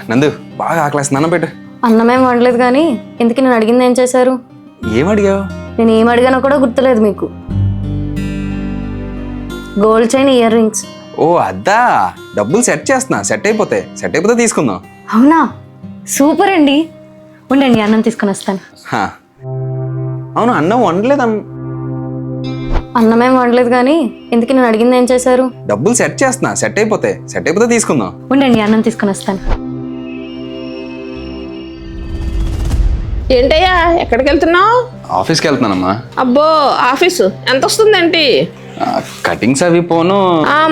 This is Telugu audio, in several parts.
నందు బాగా ఆకలేస్తుంది, అన్నం పెట్టు. అన్నమేం వండలేదు కానీ ఎందుకు నేను అడిగింది ఏం చేశారు? ఏమడిగావు? నేను ఏం అడిగానో కూడా గుర్తులేదు మీకు. Gold chain, ear rings. ఓ అద్దా, డబ్బులు సెట్ చేస్తున్నా. సెట్ అయిపోతే తీసుకుందాం. అవునా, సూపర్ అండి. ఉండండి, అన్నం తీసుకొని వస్తాను. అవును, అన్నం వండలేదు. అన్నమేం వండలేదు కానీ ఎందుకు నేను అడిగింది ఏం చేశారు? డబ్బులు సెట్ చేస్తున్నా. సెట్ అయిపోతే తీసుకుందాం. ఉండండి, అన్నం తీసుకొని వస్తాను. ఏంటయ్యా, ఎక్కడికి వెళ్తున్నావు? ఆఫీస్కి వెళ్తున్నానమ్మా. అబ్బో, ఆఫీసు ఎంత వస్తుందేంటి? కటింగ్స్ అవి పోను.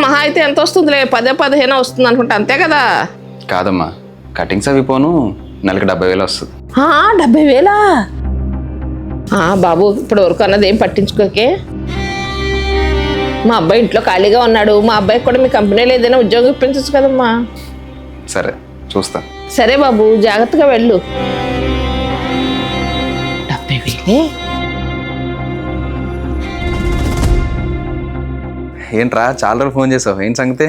మహా అయితే ఎంత వస్తుందిలే, 10-15 వస్తుంది అనుకుంటా, అంతే కదా? కాదమ్మా, కటింగ్స్ అవి పోను నెలకి 70,000 వస్తుంది. 70,000? బాబు, ఇప్పుడు వరకు అన్నది ఏం పట్టించుకోకే. మా అబ్బాయి ఇంట్లో ఖాళీగా ఉన్నాడు. మా అబ్బాయికి కూడా మీ కంపెనీలో ఏదైనా ఉద్యోగం ఇప్పించచ్చు కదమ్మా. సరే, చూస్తా. సరే బాబు, జాగ్రత్తగా వెళ్ళు. 70,000? ఏంట్రా చాలా రోజులు ఫోన్ చేసావు, ఏంటి సంగతి?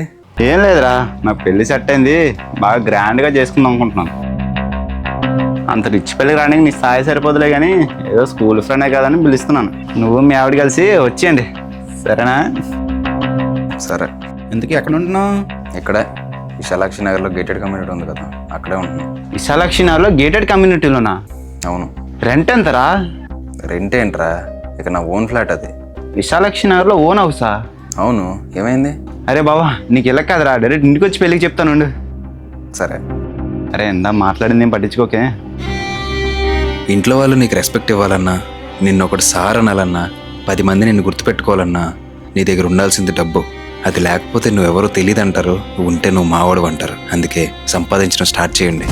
ఏం లేదురా, నాకు పెళ్లి సెట్ అయింది. బాగా గ్రాండ్గా చేసుకుందాం అనుకుంటున్నాను. అంత రిచ్ పెళ్ళికి రానికి నీ స్థాయి సరిపోదులే కానీ ఏదో స్కూల్ ఫ్రెండే కదని పిలుస్తున్నాను. నువ్వు మీ ఆవిడ కలిసి వచ్చేయండి, సరేనా? సరే. ఎందుకు ఎక్కడ ఉంటున్నావు? ఇక్కడే విశాలాక్షి నగర్లో గేటెడ్ కమ్యూనిటీ ఉంది కదా, అక్కడే ఉంటున్నాను. విశాలాక్షి నగర్లో గేటెడ్ కమ్యూనిటీలోనా? అవును. రెంట్ ఎంతరా? రెంట్ ఏంట్రా, ఇక నా ఓన్ ఫ్లాట్ అది. విశాలాక్షి నగర్లో ఓన్ హౌసా? అవును, ఏమైంది? అరే బాబా, నీకు ఇలా కాదురా, డైరెక్ట్ ఇంటికి వచ్చి పెళ్ళికి చెప్తాను. సరే. అరే ఎందా మాట్లాడింది ఏం పట్టించుకోకే. ఇంట్లో వాళ్ళు నీకు రెస్పెక్ట్ ఇవ్వాలన్నా, నిన్ను ఒకటి సార్ అనాలన్నా, 10 మంది నిన్ను గుర్తుపెట్టుకోవాలన్నా నీ దగ్గర ఉండాల్సింది డబ్బు. అది లేకపోతే నువ్వెవరో తెలియదు అంటారు, నువ్వు ఉంటే నువ్వు మావాడు అంటారు. అందుకే సంపాదించడం స్టార్ట్ చేయండి.